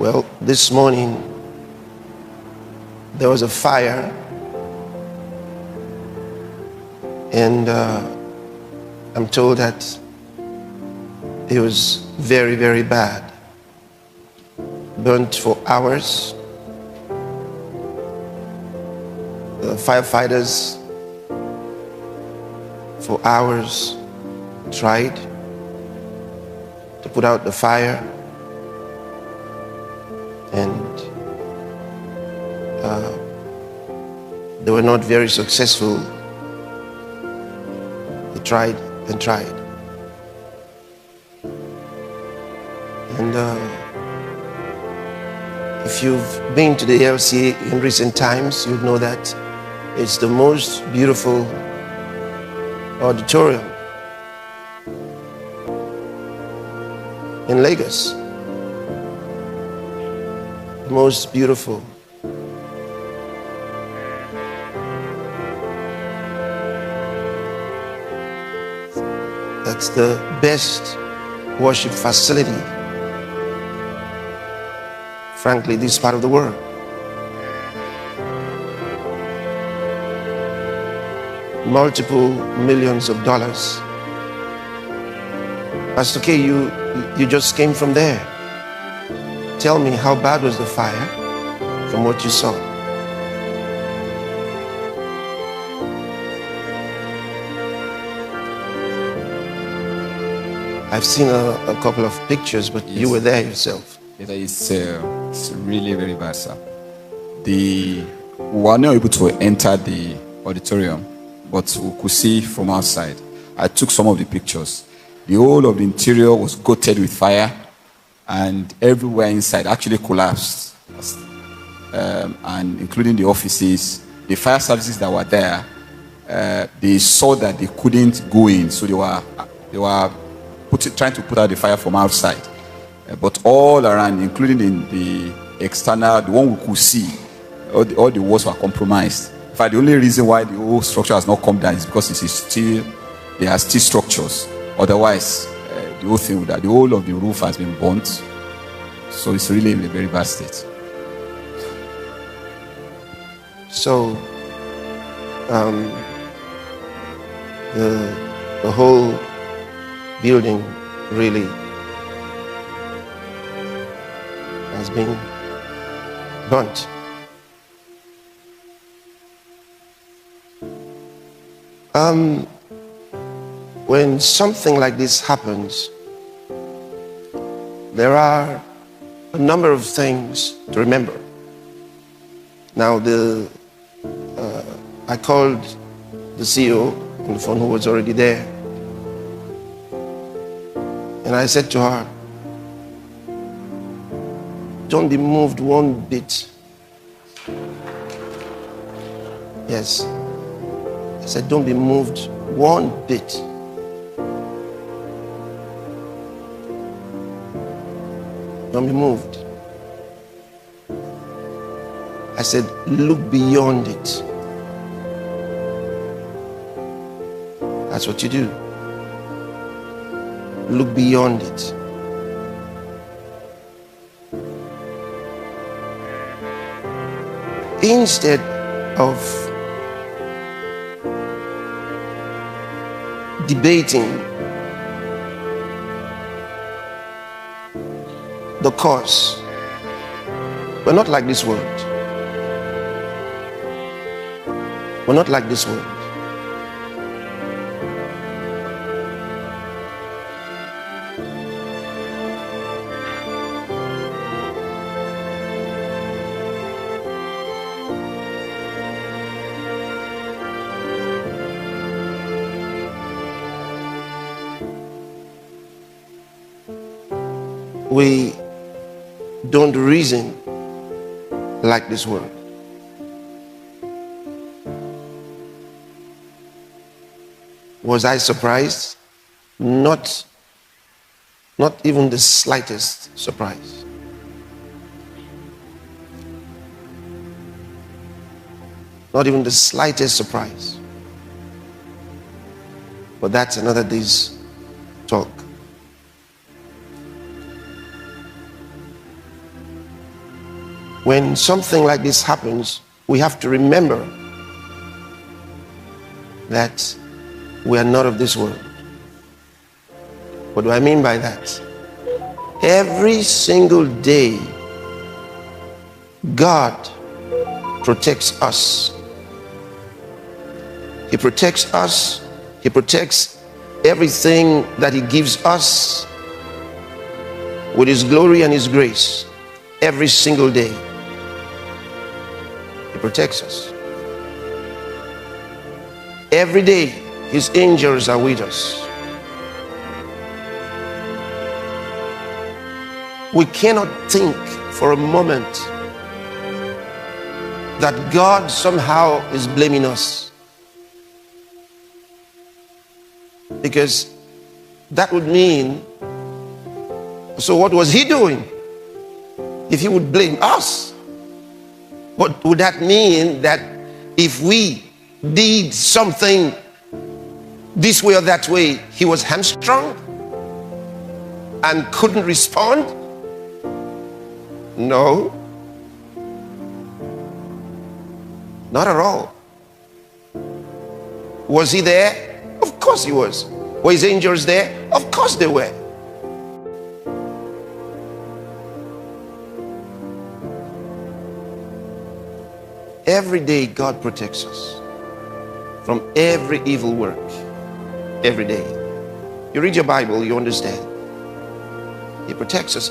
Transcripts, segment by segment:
Well, this morning there was a fire, and I'm told that it was very, very bad. Burnt for hours. The firefighters for hours tried to put out the fire, and they were not very successful. They tried and tried. And if you've been to the LCA in recent times, you'd know that it's the most beautiful auditorium in Lagos. Most beautiful. That's the best worship facility, frankly, this part of the world. Multiple millions of dollars. Pastor K, you just came from there. Tell me, how bad was the fire from what you saw? I've seen a couple of pictures, but yes, you were there yourself. It's really very bad, sir. We were not able to enter the auditorium, but we could see from outside. I took some of the pictures. The whole of the interior was coated with fire, and everywhere inside actually collapsed, and including the offices. The fire services that were there, they saw that they couldn't go in, so they were trying to put out the fire from outside. But all around, including in the external, the one we could see, all the walls were compromised. In fact, the only reason why the whole structure has not come down is because there are still structures. Otherwise, the whole thing, the whole of the roof has been burnt. So it's really in a very bad state. So the whole building really has been burnt. When something like this happens, there are a number of things to remember. Now, I called the CEO on the phone, who was already there, and I said to her, don't be moved one bit. Yes. I said, don't be moved one bit. Don't be moved. I said, look beyond it. That's what you do. Look beyond it. Instead of debating the cause, we're not like this world. We're not like this world. We don't reason like this world. Was I surprised? Not even the slightest surprise. Not even the slightest surprise. But that's another day's talk. When something like this happens, we have to remember that we are not of this world. What do I mean by that? Every single day, God protects us. He protects us. He protects everything that He gives us with His glory and His grace. Every single day, He protects us. Every day, His angels are with us. We cannot think for a moment that God somehow is blaming us, because that would mean, so what was He doing if He would blame us? What would that mean? That if we did something this way or that way, He was hamstrung and couldn't respond? No, not at all. Was He there? Of course He was. Were His angels there? Of course they were. Every day God protects us from every evil work. Every day. You read your Bible, you understand. He protects us.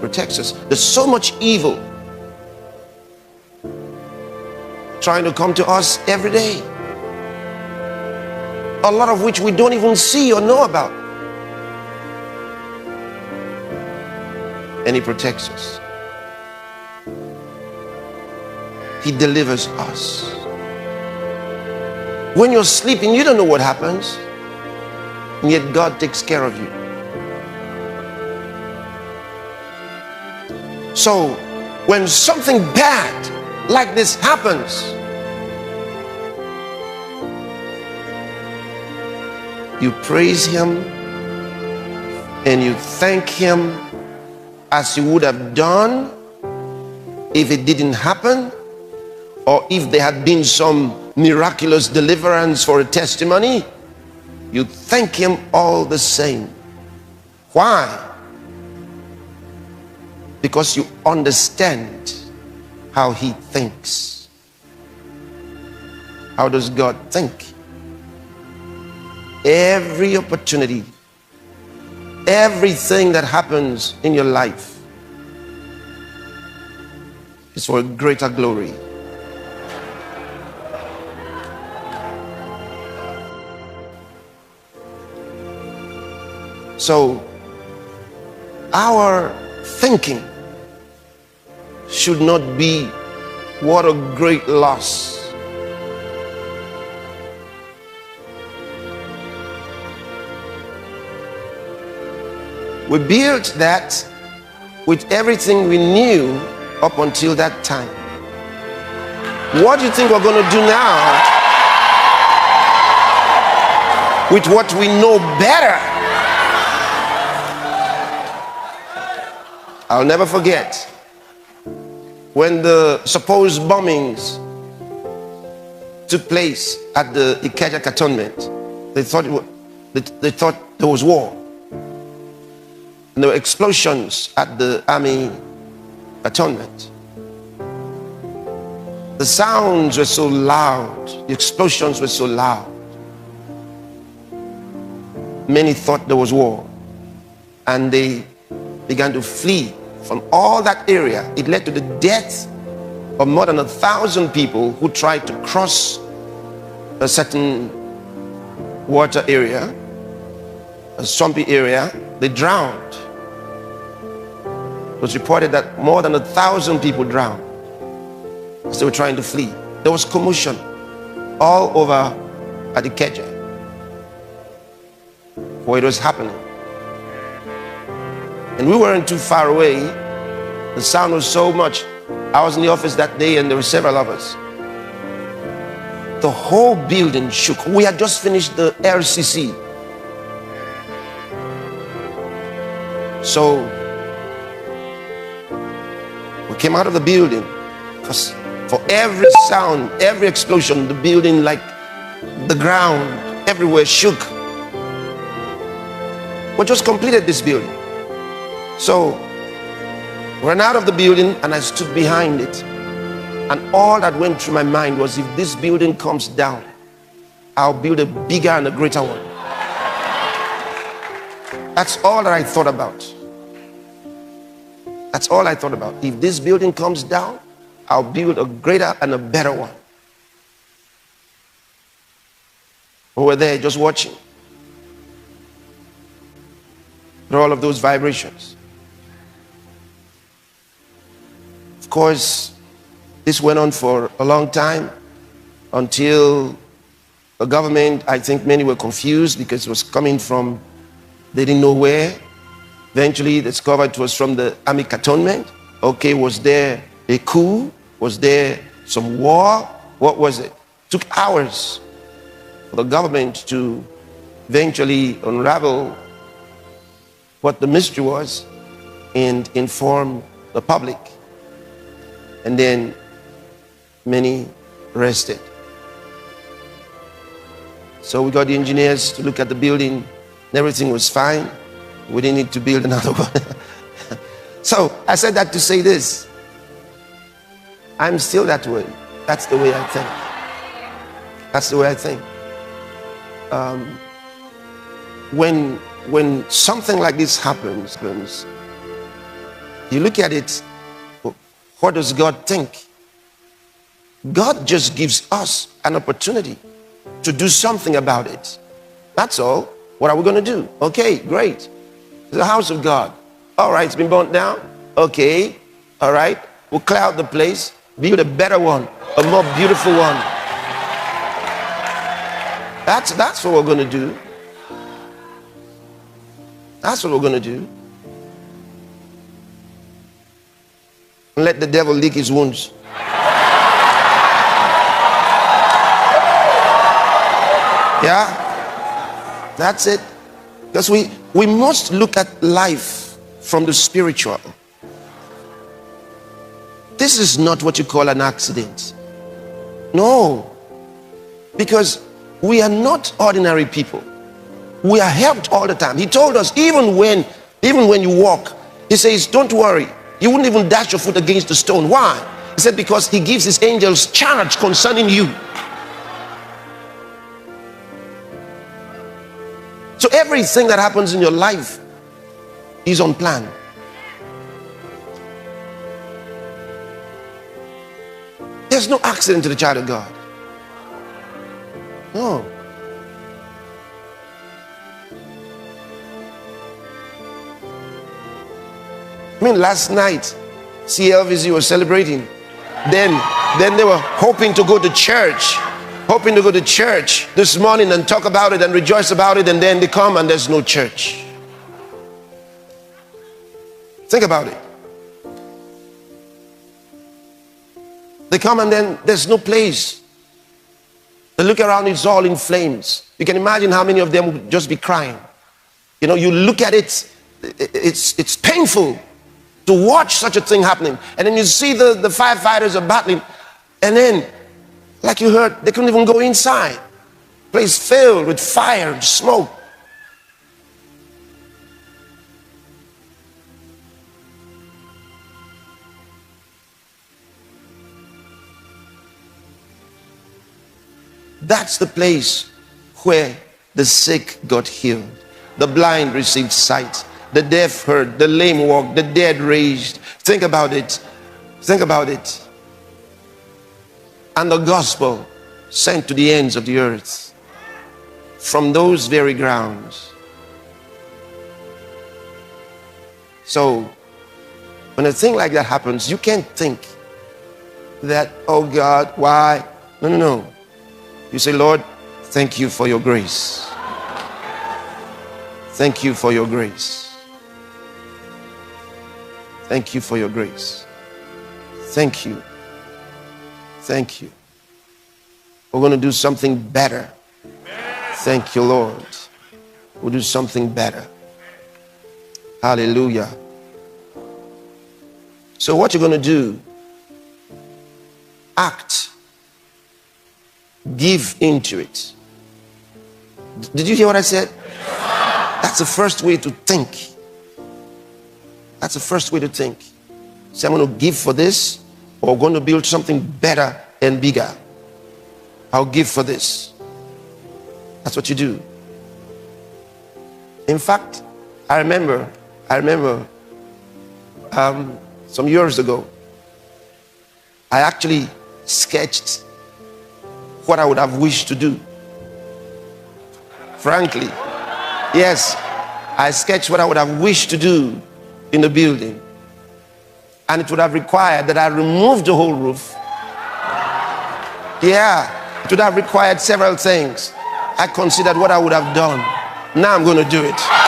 Protects us. There's so much evil trying to come to us every day, a lot of which we don't even see or know about. And He protects us. He delivers us. When you're sleeping, you don't know what happens, and yet God takes care of you. So when something bad like this happens, you praise Him and you thank Him as you would have done if it didn't happen, or if there had been some miraculous deliverance for a testimony. You thank Him all the same. Why? Because you understand how He thinks. How does God think? Every opportunity, everything that happens in your life is for a greater glory. So our thinking should not be, what a great loss. We built that with everything we knew up until that time. What do you think we're going to do now with what we know better? I'll never forget when the supposed bombings took place at the Ikeja Cantonment. They thought there was war. And there were explosions at the army cantonment. The sounds were so loud, the explosions were so loud. Many thought there was war, and they began to flee from all that area. It led to the death of more than 1,000 people who tried to cross a certain water area, a swampy area. They drowned. It was reported that more than 1,000 people drowned as they were trying to flee. There was commotion all over at Ikeja where it was happening. And we weren't too far away. The sound was so much. I was in the office that day and there were several of us. The whole building shook. We had just finished the RCC. So we came out of the building. Because for every sound, every explosion, the building, like the ground everywhere shook. We just completed this building. So we ran out of the building and I stood behind it. And all that went through my mind was, if this building comes down, I'll build a bigger and a greater one. That's all that I thought about. That's all I thought about. If this building comes down, I'll build a greater and a better one. We were there just watching. Through all of those vibrations. Of course, this went on for a long time until the government, I think many were confused because it was coming from, they didn't know where. Eventually, they discovered it was from the Ikeja Cantonment. Okay, was there a coup? Was there some war? What was it? It took hours for the government to eventually unravel what the mystery was and inform the public. And then many arrested. So we got the engineers to look at the building and everything was fine. We didn't need to build another one. So I said that to say this. I'm still that way. That's the way I think. That's the way I think. When something like this happens, you look at it, what does God think? God just gives us an opportunity to do something about it. That's all. What are we going to do? Okay, great. The house of God. All right, it's been burnt down. Okay, all right. We'll clear out the place, build a better one, a more beautiful one. That's what we're going to do. That's what we're going to do. And let the devil lick his wounds. Yeah, that's it. Because we must look at life from the spiritual. This is not what you call an accident. No. Because we are not ordinary people. We are helped all the time. He told us, even when you walk, he says, don't worry. You wouldn't even dash your foot against the stone. Why? He said, because he gives his angels charge concerning you. So everything that happens in your life is on plan. There's no accident to the child of God. No. I mean, last night, CLVC was celebrating. Then they were hoping to go to church. Hoping to go to church this morning and talk about it and rejoice about it, and then they come and there's no church. Think about it. They come and then there's no place. They look around, it's all in flames. You can imagine how many of them would just be crying. You know, you look at it, it's painful to watch such a thing happening. And then you see the firefighters are battling, and then, like you heard, they couldn't even go inside. Place filled with fire and smoke. That's the place where the sick got healed, the blind received sight, the deaf heard, the lame walked, the dead raised. Think about it. Think about it. And the gospel sent to the ends of the earth from those very grounds. So when a thing like that happens, you can't think that, oh God, why? No. You say, Lord, thank you for your grace. Thank you for your grace. Thank you for your grace. Thank you. Thank you. We're going to do something better. Thank you, Lord. We'll do something better. Hallelujah. So what you're going to do, act, give into it. Did you hear what I said? That's the first way to think. That's the first way to think. Say, I'm going to give for this, or I'm going to build something better and bigger. I'll give for this. That's what you do. In fact, I remember some years ago, I actually sketched what I would have wished to do. Frankly, yes, I sketched what I would have wished to do in the building. And it would have required that I remove the whole roof. Yeah, it would have required several things. I considered what I would have done. Now I'm going to do it.